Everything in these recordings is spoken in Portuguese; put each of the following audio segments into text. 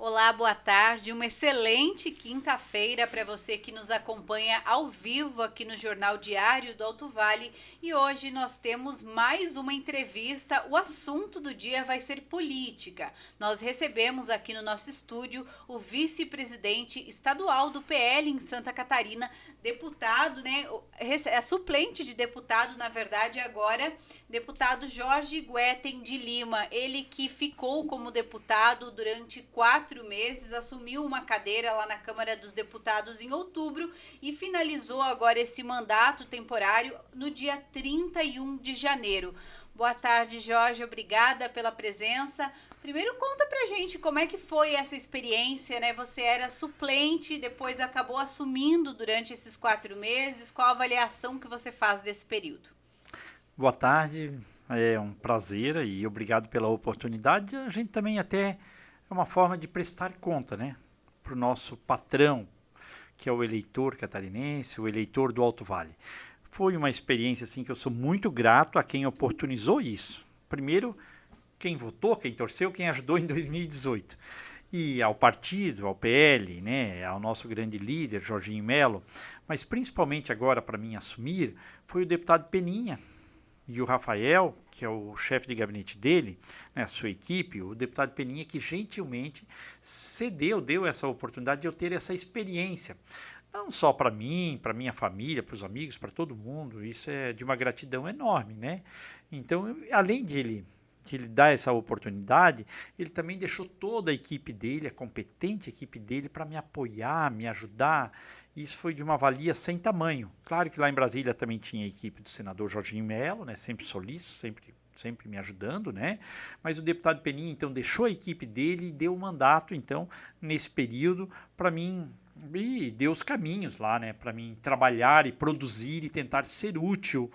Olá, boa tarde. Uma excelente quinta-feira para você que nos acompanha ao vivo aqui no Jornal Diário do Alto Vale. E hoje nós temos mais uma entrevista. O assunto do dia vai ser política. Nós recebemos aqui no nosso estúdio o vice-presidente estadual do PL em Santa Catarina, deputado, né? Suplente de deputado, na verdade, agora, deputado Jorge Guetem de Lima. Ele que ficou como deputado durante 4 meses, assumiu uma cadeira lá na Câmara dos Deputados em outubro e finalizou agora esse mandato temporário no dia 31 de janeiro. Boa tarde, Jorge, obrigada pela presença. Primeiro conta pra gente como é que foi essa experiência, né? Você era suplente, depois acabou assumindo durante esses 4 meses. Qual a avaliação que você faz desse período? Boa tarde, é um prazer e obrigado pela oportunidade. A gente também até é uma forma de prestar conta, né, para o nosso patrão, que é o eleitor catarinense, o eleitor do Alto Vale. Foi uma experiência assim que eu sou muito grato a quem oportunizou isso. Primeiro, quem votou, quem torceu, quem ajudou em 2018. E ao partido, ao PL, né, ao nosso grande líder, Jorginho Melo, mas principalmente agora para mim assumir, foi o deputado Peninha, e o Rafael, que é o chefe de gabinete dele, né, a sua equipe, o deputado Peninha, que gentilmente deu essa oportunidade de eu ter essa experiência. Não só para mim, para minha família, para os amigos, para todo mundo, isso é de uma gratidão enorme, né? Então, além de ele dar essa oportunidade, ele também deixou toda a equipe dele, a competente equipe dele, para me apoiar, me ajudar. Isso foi de uma valia sem tamanho. Claro que lá em Brasília também tinha a equipe do senador Jorginho Melo, né, sempre solícito, sempre me ajudando, né? Mas o deputado Peninha, então, deixou a equipe dele e deu o mandato, então, nesse período, para mim, e deu os caminhos lá, né, para mim trabalhar e produzir e tentar ser útil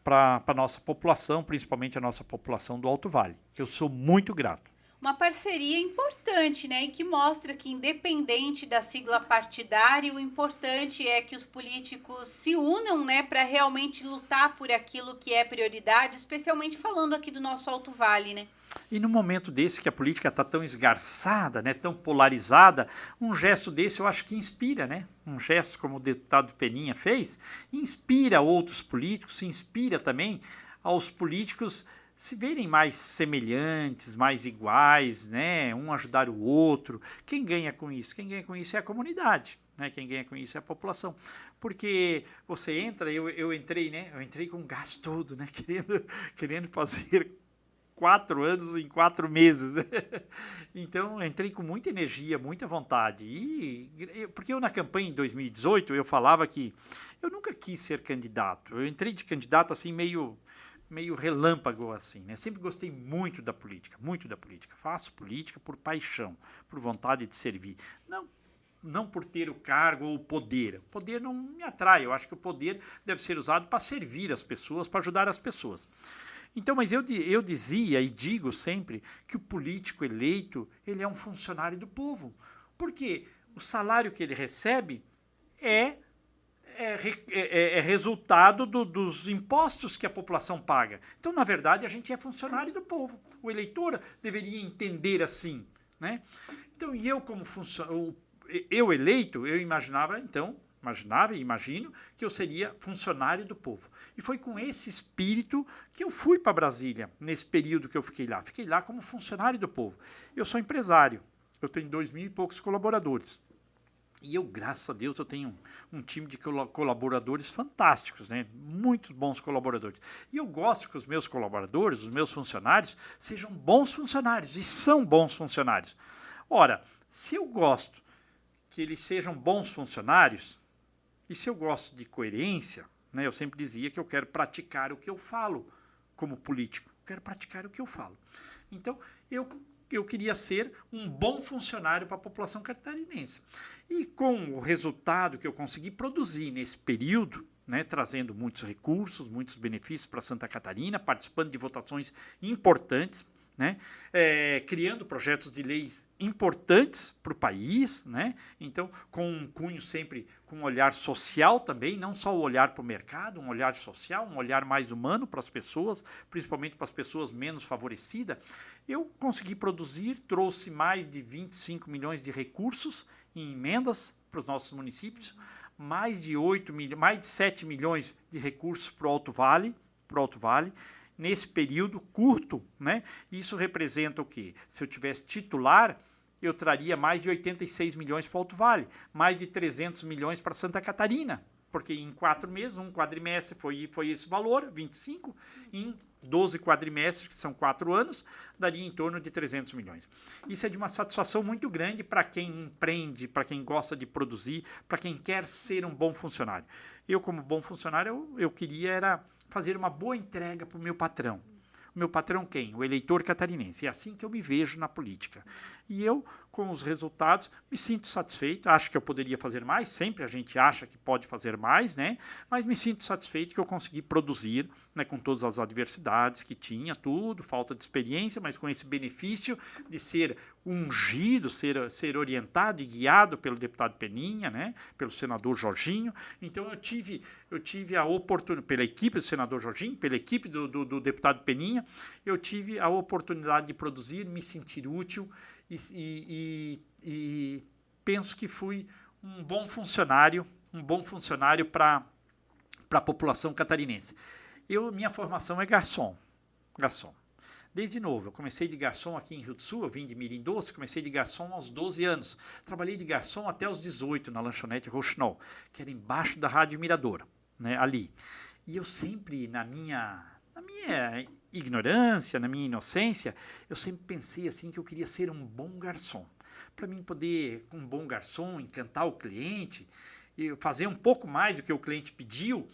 para a nossa população, principalmente a nossa população do Alto Vale. Eu sou muito grato. Uma parceria importante, né? E que mostra que, independente da sigla partidária, o importante é que os políticos se unam, né, para realmente lutar por aquilo que é prioridade, especialmente falando aqui do nosso Alto Vale, né? E no momento desse que a política está tão esgarçada, né, tão polarizada, um gesto desse eu acho que inspira, né? Um gesto como o deputado Peninha fez, inspira outros políticos, se inspira também aos políticos se verem mais semelhantes, mais iguais, né? Um ajudar o outro. Quem ganha com isso? Quem ganha com isso é a comunidade. Né, quem ganha com isso é a população. Porque você entra, eu entrei, né? Eu entrei com o gás todo, né? Querendo fazer 4 anos em 4 meses. Né? Então, entrei com muita energia, muita vontade. Porque eu na campanha em 2018, eu falava que eu nunca quis ser candidato. Eu entrei de candidato assim meio relâmpago assim, né? Sempre gostei muito da política, muito da política. Faço política por paixão, por vontade de servir. Não por ter o cargo ou o poder. O poder não me atrai. Eu acho que o poder deve ser usado para servir as pessoas, para ajudar as pessoas. Então, mas eu dizia e digo sempre que o político eleito, ele é um funcionário do povo. Porque o salário que ele recebe é resultado dos impostos que a população paga. Então, na verdade, a gente é funcionário do povo. O eleitor deveria entender assim. Né? Então, e eu como eu eleito, eu imaginava e imagino que eu seria funcionário do povo. E foi com esse espírito que eu fui para Brasília, nesse período que eu fiquei lá. Fiquei lá como funcionário do povo. Eu sou empresário, eu tenho 2.000 e poucos colaboradores. E eu, graças a Deus, eu tenho um time de colaboradores fantásticos, né? Muitos bons colaboradores. E eu gosto que os meus colaboradores, os meus funcionários, sejam bons funcionários, e são bons funcionários. Ora, se eu gosto que eles sejam bons funcionários, e se eu gosto de coerência, né, eu sempre dizia que eu quero praticar o que eu falo como político. Eu quero praticar o que eu falo. Então, eu queria ser um bom funcionário para a população catarinense. E com o resultado que eu consegui produzir nesse período, né, trazendo muitos recursos, muitos benefícios para Santa Catarina, participando de votações importantes, né? Criando projetos de leis importantes para o país, né? Então, com um cunho sempre com um olhar social também, não só o olhar para o mercado, um olhar social, um olhar mais humano para as pessoas, principalmente para as pessoas menos favorecidas. Eu consegui produzir, trouxe mais de 25 milhões de recursos em emendas para os nossos municípios, mais de 7 milhões de recursos para o Alto Vale, nesse período curto, né? Isso representa o quê? Se eu tivesse titular, eu traria mais de 86 milhões para o Alto Vale, mais de 300 milhões para Santa Catarina, porque em 4 meses, um quadrimestre foi esse valor, 25, em 12 quadrimestres, que são 4 anos, daria em torno de 300 milhões. Isso é de uma satisfação muito grande para quem empreende, para quem gosta de produzir, para quem quer ser um bom funcionário. Eu, como bom funcionário, eu queria era fazer uma boa entrega para o meu patrão. O meu patrão quem? O eleitor catarinense. É assim que eu me vejo na política. E eu, com os resultados, me sinto satisfeito. Acho que eu poderia fazer mais. Sempre a gente acha que pode fazer mais, né? Mas me sinto satisfeito que eu consegui produzir, né, com todas as adversidades que tinha, tudo, falta de experiência, mas com esse benefício de ser ungido, ser orientado e guiado pelo deputado Peninha, né, pelo senador Jorginho. Então eu tive a oportunidade, pela equipe do senador Jorginho, pela equipe do deputado Peninha, eu tive a oportunidade de produzir, me sentir útil e penso que fui um bom funcionário para a população catarinense. Minha formação é garçom. Desde novo, eu comecei de garçom aqui em Rio do Sul, eu vim de Mirim Doce, comecei de garçom aos 12 anos. Trabalhei de garçom até os 18 na lanchonete Rochinol, que era embaixo da Rádio Mirador, né, ali. E eu sempre, na minha ignorância, na minha inocência, eu sempre pensei assim que eu queria ser um bom garçom. Para mim poder, com um bom garçom, encantar o cliente, e fazer um pouco mais do que o cliente pediu.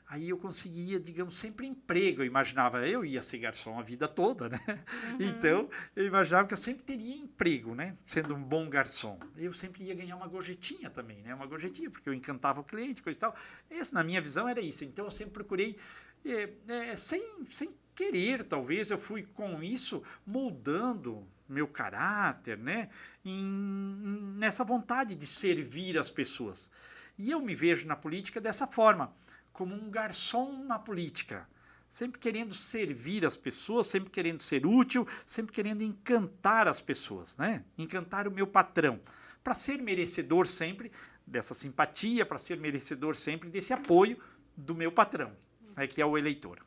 Aí eu conseguia, digamos, sempre emprego. Eu imaginava, eu ia ser garçom a vida toda, né? Uhum. Então, eu imaginava que eu sempre teria emprego, né? Sendo um bom garçom. Eu sempre ia ganhar uma gorjetinha também, né? Uma gorjetinha, porque eu encantava o cliente, coisa e tal. Essa, na minha visão, era isso. Então, eu sempre procurei, sem querer, talvez, eu fui com isso moldando meu caráter, né? Nessa vontade de servir as pessoas. E eu me vejo na política dessa forma, como um garçom na política, sempre querendo servir as pessoas, sempre querendo ser útil, sempre querendo encantar as pessoas, né? Encantar o meu patrão, para ser merecedor sempre dessa simpatia, para ser merecedor sempre desse apoio do meu patrão, né, que é o eleitor.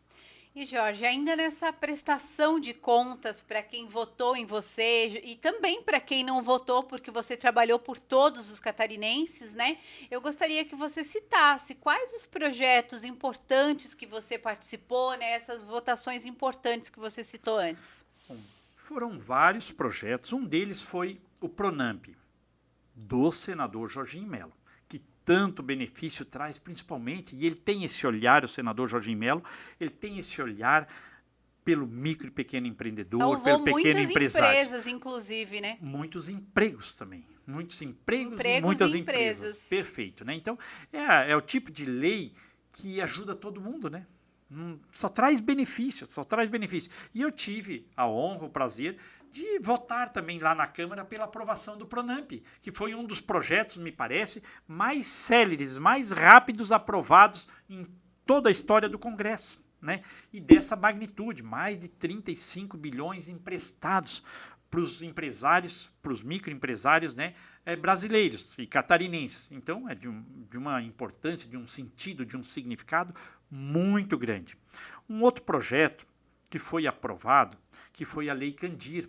E Jorge, ainda nessa prestação de contas para quem votou em você e também para quem não votou, porque você trabalhou por todos os catarinenses, né? Eu gostaria que você citasse quais os projetos importantes que você participou, né? Essas votações importantes que você citou antes. Bom, foram vários projetos, um deles foi o Pronamp, do senador Jorginho Melo, tanto benefício traz, principalmente, e ele tem esse olhar, o senador Jorginho Melo, ele tem esse olhar pelo micro e pequeno empreendedor, salvou pelo pequeno empresário. Muitas empresas, inclusive, né? Muitos empregos também. Muitos empregos e muitas empresas. Perfeito, né? Então, é o tipo de lei que ajuda todo mundo, né? Só traz benefício, E eu tive a honra, o prazer de votar também lá na Câmara pela aprovação do Pronamp, que foi um dos projetos, me parece, mais céleres, mais rápidos aprovados em toda a história do Congresso, né? E dessa magnitude, mais de 35 bilhões emprestados para os empresários, para os microempresários, né, brasileiros e catarinenses. Então, é de uma importância, de um sentido, de um significado muito grande. Um outro projeto que foi aprovado, que foi a Lei Candir,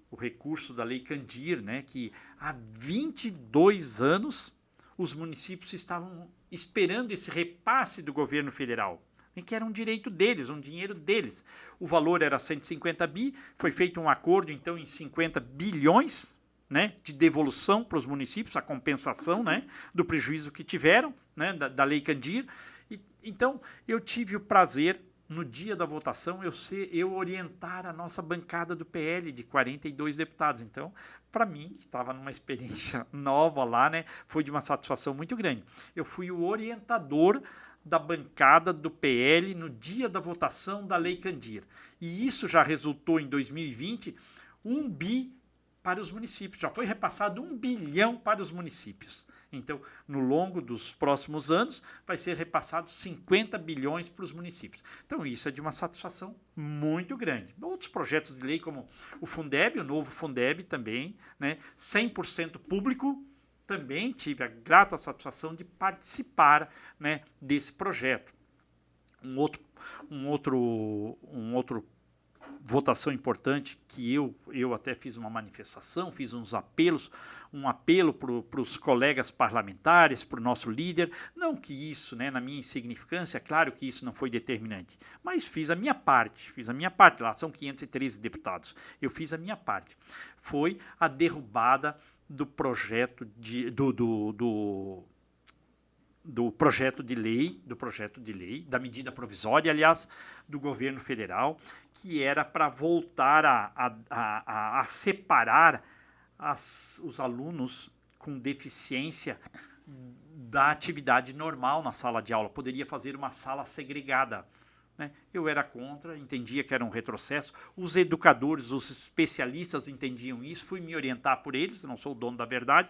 o recurso da Lei Candir, né, que há 22 anos os municípios estavam esperando esse repasse do governo federal, que era um direito deles, um dinheiro deles. O valor era 150 bi, foi feito um acordo, então, em 50 bilhões, né, de devolução para os municípios, a compensação, né, do prejuízo que tiveram, né, da Lei Candir. Então, eu tive o prazer, no dia da votação, eu orientar a nossa bancada do PL de 42 deputados. Então, para mim, que estava numa experiência nova lá, né, foi de uma satisfação muito grande. Eu fui o orientador da bancada do PL no dia da votação da Lei Candir. E isso já resultou em 2020 1 bi para os municípios. Já foi repassado 1 bilhão para os municípios. Então, no longo dos próximos anos, vai ser repassado 50 bilhões para os municípios. Então, isso é de uma satisfação muito grande. Outros projetos de lei, como o Fundeb, o novo Fundeb também, né, 100% público, também tive a grata satisfação de participar, né, desse projeto. Um outro votação importante que eu até fiz uma manifestação, fiz um apelo para os colegas parlamentares, para o nosso líder, não que isso, né, na minha insignificância, claro que isso não foi determinante, mas fiz a minha parte, lá são 513 deputados, eu fiz a minha parte, foi a derrubada do projeto do projeto de lei, da medida provisória, aliás, do governo federal, que era para voltar a separar os alunos com deficiência da atividade normal na sala de aula. Poderia fazer uma sala segregada, né? Eu era contra, entendia que era um retrocesso. Os educadores, os especialistas entendiam isso, fui me orientar por eles, eu não sou o dono da verdade,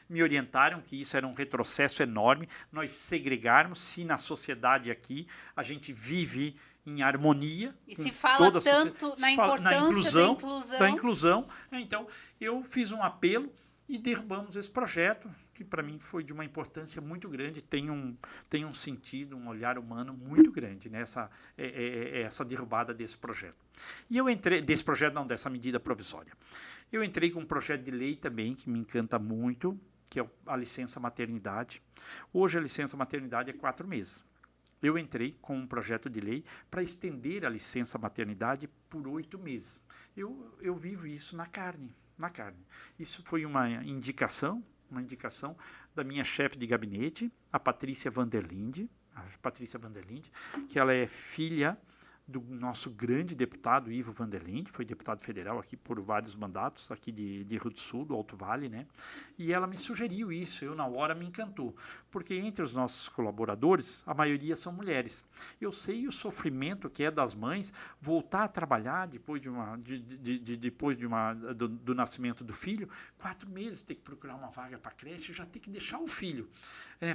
me orientaram que isso era um retrocesso enorme, nós segregarmos, se na sociedade aqui a gente vive em harmonia. E se fala tanto na importância da inclusão. Então, eu fiz um apelo e derrubamos esse projeto, que para mim foi de uma importância muito grande, tem um sentido, um olhar humano muito grande nessa essa derrubada desse projeto. E eu entrei, dessa medida provisória. Eu entrei com um projeto de lei também, que me encanta muito, que é a licença maternidade. Hoje a licença maternidade é 4 meses. Eu entrei com um projeto de lei para estender a licença maternidade por 8 meses. Eu vivo isso na carne. Isso foi uma indicação da minha chefe de gabinete, a Patrícia Vanderlinde, que ela é filha do nosso grande deputado Ivo Vanderlinde, foi deputado federal aqui por vários mandatos, aqui de Rio do Sul, do Alto Vale, né? E ela me sugeriu isso, eu na hora me encantou, porque entre os nossos colaboradores, a maioria são mulheres. Eu sei o sofrimento que é das mães voltar a trabalhar depois do nascimento do filho, 4 meses ter que procurar uma vaga para creche, já ter que deixar o filho,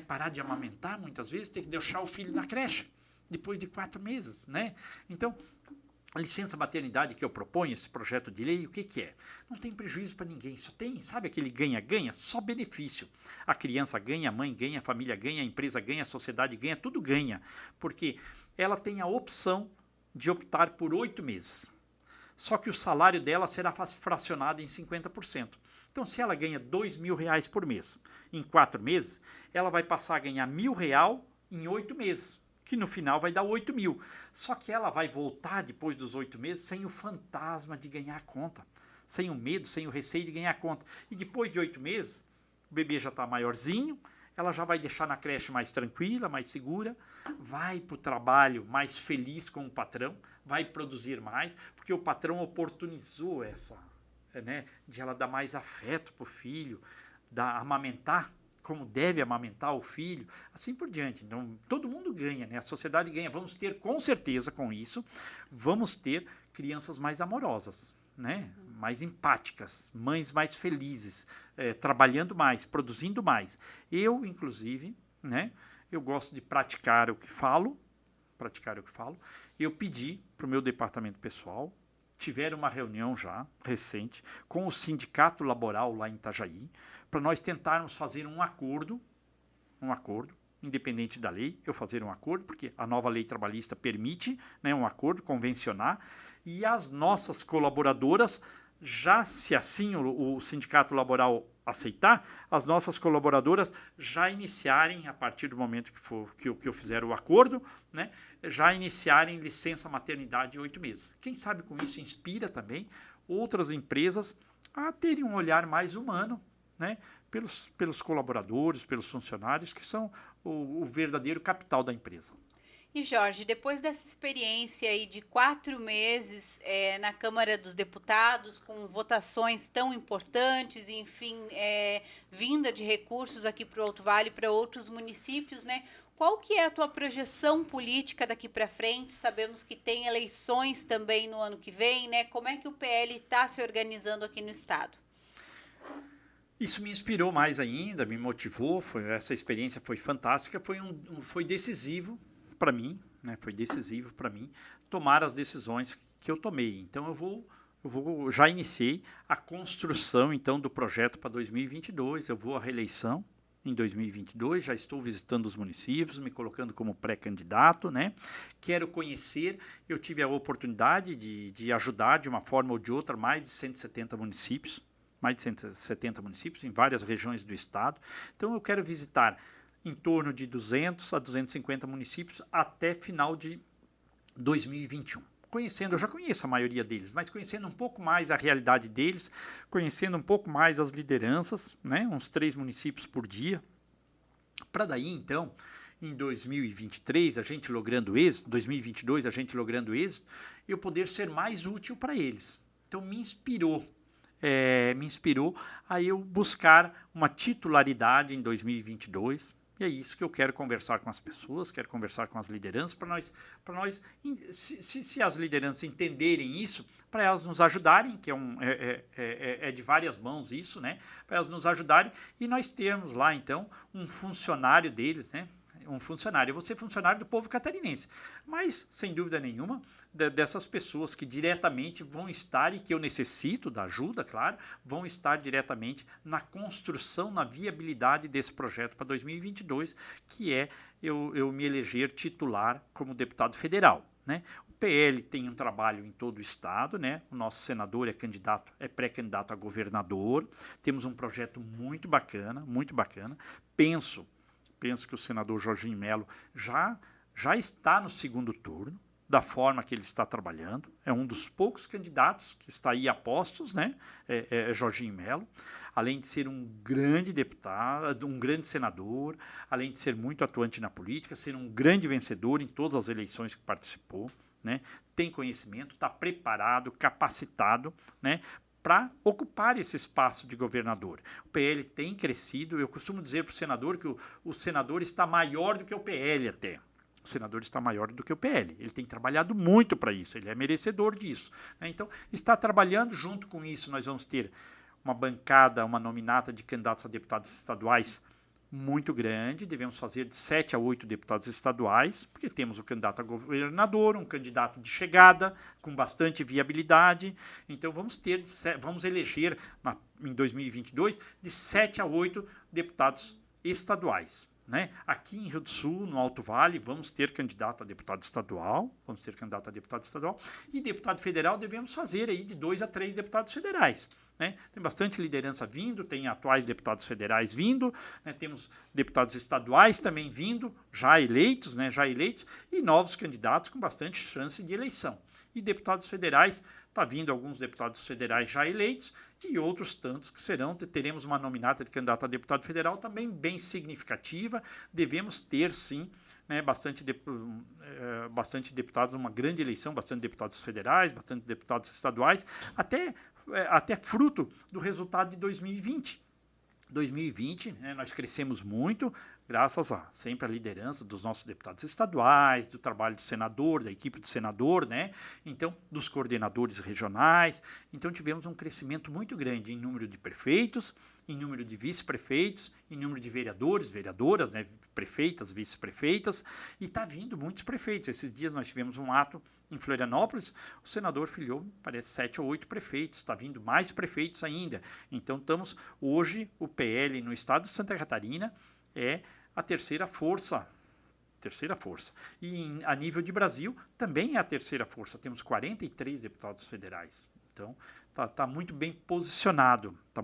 parar de amamentar muitas vezes, ter que deixar o filho na creche. Depois de 4 meses, né? Então, a licença maternidade que eu proponho, esse projeto de lei, o que é? Não tem prejuízo para ninguém, só tem, sabe aquele ganha-ganha? Só benefício. A criança ganha, a mãe ganha, a família ganha, a empresa ganha, a sociedade ganha, tudo ganha. Porque ela tem a opção de optar por 8 meses. Só que o salário dela será fracionado em 50%. Então, se ela ganha R$2.000 por mês, em 4 meses, ela vai passar a ganhar R$1.000 em 8 meses. Que no final vai dar 8 mil. Só que ela vai voltar depois dos 8 meses sem o fantasma de ganhar a conta, sem o medo, sem o receio de ganhar a conta. E depois de 8 meses, o bebê já está maiorzinho, ela já vai deixar na creche mais tranquila, mais segura, vai para o trabalho mais feliz com o patrão, vai produzir mais, porque o patrão oportunizou essa, né, de ela dar mais afeto para o filho, amamentar como deve amamentar o filho, assim por diante. Então, todo mundo ganha, né? A sociedade ganha. Vamos ter, com certeza, com isso, vamos ter crianças mais amorosas, né? Mais empáticas, mães mais felizes, trabalhando mais, produzindo mais. Eu, inclusive, né? Eu gosto de praticar o que falo. Eu pedi para o meu departamento pessoal, tiveram uma reunião já, recente, com o sindicato laboral lá em Itajaí, para nós tentarmos fazer um acordo, independente da lei, eu fazer um acordo, porque a nova lei trabalhista permite, né, um acordo, convencionar, e as nossas colaboradoras, já se assim o sindicato laboral aceitar, as nossas colaboradoras já iniciarem, a partir do momento que eu fizer o acordo, né, já iniciarem licença maternidade de 8 meses. Quem sabe com isso inspira também outras empresas a terem um olhar mais humano, né, pelos colaboradores, pelos funcionários, que são o verdadeiro capital da empresa. E Jorge, depois dessa experiência aí de 4 meses na Câmara dos Deputados, com votações tão importantes, enfim, vinda de recursos aqui para o Alto Vale, para outros municípios, né? Qual que é a tua projeção política daqui para frente? Sabemos que tem eleições também no ano que vem, né? Como é que o PL está se organizando aqui no estado? Isso me inspirou mais ainda, me motivou, essa experiência foi fantástica, foi decisivo para mim, né? Foi decisivo para mim tomar as decisões que eu tomei. Então já iniciei a construção então do projeto para 2022, eu vou à reeleição em 2022, já estou visitando os municípios, me colocando como pré-candidato, né? Quero conhecer, eu tive a oportunidade de ajudar de uma forma ou de outra mais de 170 municípios, em várias regiões do estado. Então eu quero visitar em torno de 200 a 250 municípios até final de 2021. Eu já conheço a maioria deles, mas conhecendo um pouco mais a realidade deles, conhecendo um pouco mais as lideranças, né, uns 3 municípios por dia, para daí então, em 2023, a gente logrando êxito, 2022 a gente logrando êxito, eu poder ser mais útil para eles. Então me inspirou a eu buscar uma titularidade em 2022. E é isso que eu quero conversar com as pessoas, quero conversar com as lideranças, para nós se as lideranças entenderem isso, para elas nos ajudarem, que é de várias mãos isso, né? Para elas nos ajudarem e nós termos lá, então, um funcionário deles, né? Eu vou ser funcionário do povo catarinense, mas sem dúvida nenhuma dessas pessoas que diretamente vão estar e que eu necessito da ajuda, claro, vão estar diretamente na construção, na viabilidade desse projeto para 2022, que é eu me eleger titular como deputado federal, né? O PL tem um trabalho em todo o estado, né? O nosso senador é pré-candidato a governador, temos um projeto muito bacana, penso que o senador Jorginho Melo já está no segundo turno, da forma que ele está trabalhando. É um dos poucos candidatos que está aí a postos, né? Jorginho Melo. Além de ser um grande deputado, um grande senador, além de ser muito atuante na política, ser um grande vencedor em todas as eleições que participou, né? Tem conhecimento, está preparado, capacitado, né? Para ocupar esse espaço de governador. O PL tem crescido, eu costumo dizer para o senador que o senador está maior do que o PL até. O senador está maior do que o PL. Ele tem trabalhado muito para isso, ele é merecedor disso, né? Então, está trabalhando. Junto com isso, nós vamos ter uma bancada, uma nominata de candidatos a deputados estaduais muito grande, devemos fazer de 7 a 8 deputados estaduais, porque temos o candidato a governador, um candidato de chegada, com bastante viabilidade. Então vamos eleger em 2022 de 7 a 8 deputados estaduais, né? Aqui em Rio do Sul, no Alto Vale, vamos ter candidato a deputado estadual, e deputado federal devemos fazer aí de 2 a 3 deputados federais, né? Tem bastante liderança vindo, tem atuais deputados federais vindo, né? Temos deputados estaduais também vindo, já eleitos, e novos candidatos com bastante chance de eleição. E deputados federais, está vindo alguns deputados federais já eleitos e outros tantos que teremos uma nominata de candidato a deputado federal também bem significativa. Devemos ter, sim, né, bastante deputados, uma grande eleição, bastante deputados federais, bastante deputados estaduais, até fruto do resultado de 2020. 2020, né, nós crescemos muito, graças sempre à liderança dos nossos deputados estaduais, do trabalho do senador, da equipe do senador, né? Então, dos coordenadores regionais. Então, tivemos um crescimento muito grande em número de prefeitos, em número de vice-prefeitos, em número de vereadores, vereadoras, né? Prefeitas, vice-prefeitas, e está vindo muitos prefeitos. Esses dias nós tivemos um ato em Florianópolis, o senador filiou, parece, 7 ou 8 prefeitos, está vindo mais prefeitos ainda. Então, hoje, o PL no estado de Santa Catarina é a terceira força. E a nível de Brasil, também é a terceira força. Temos 43 deputados federais. Então, está muito bem posicionado. Está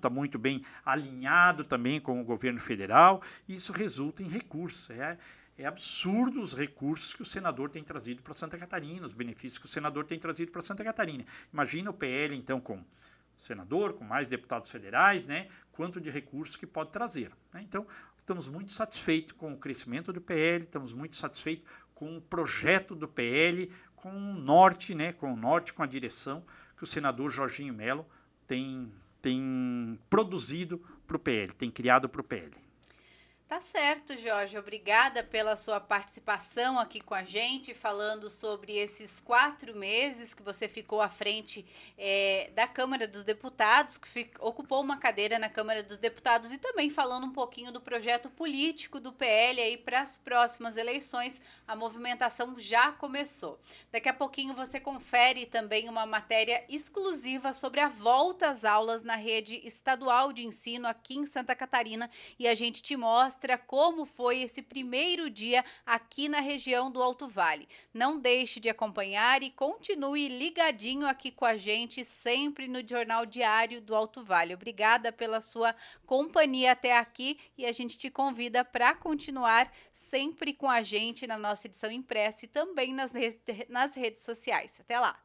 muito bem alinhado também com o governo federal. E isso resulta em recursos. É absurdo os recursos que o senador tem trazido para Santa Catarina, os benefícios que o senador tem trazido para Santa Catarina. Imagina o PL, então, com senador, com mais deputados federais, né? Quanto de recursos que pode trazer, né? Então, estamos muito satisfeitos com o crescimento do PL, estamos muito satisfeitos com o projeto do PL, com o norte, né? Com a direção que o senador Jorginho Melo tem produzido para o PL, tem criado para o PL. Tá certo, Jorge. Obrigada pela sua participação aqui com a gente, falando sobre esses 4 meses que você ficou à frente da Câmara dos Deputados, que ocupou uma cadeira na Câmara dos Deputados e também falando um pouquinho do projeto político do PL aí para as próximas eleições. A movimentação já começou. Daqui a pouquinho você confere também uma matéria exclusiva sobre a volta às aulas na rede estadual de ensino aqui em Santa Catarina e a gente te mostra como foi esse primeiro dia aqui na região do Alto Vale. Não deixe de acompanhar e continue ligadinho aqui com a gente, sempre no Jornal Diário do Alto Vale. Obrigada pela sua companhia até aqui e a gente te convida para continuar sempre com a gente na nossa edição impressa e também nas redes sociais. Até lá!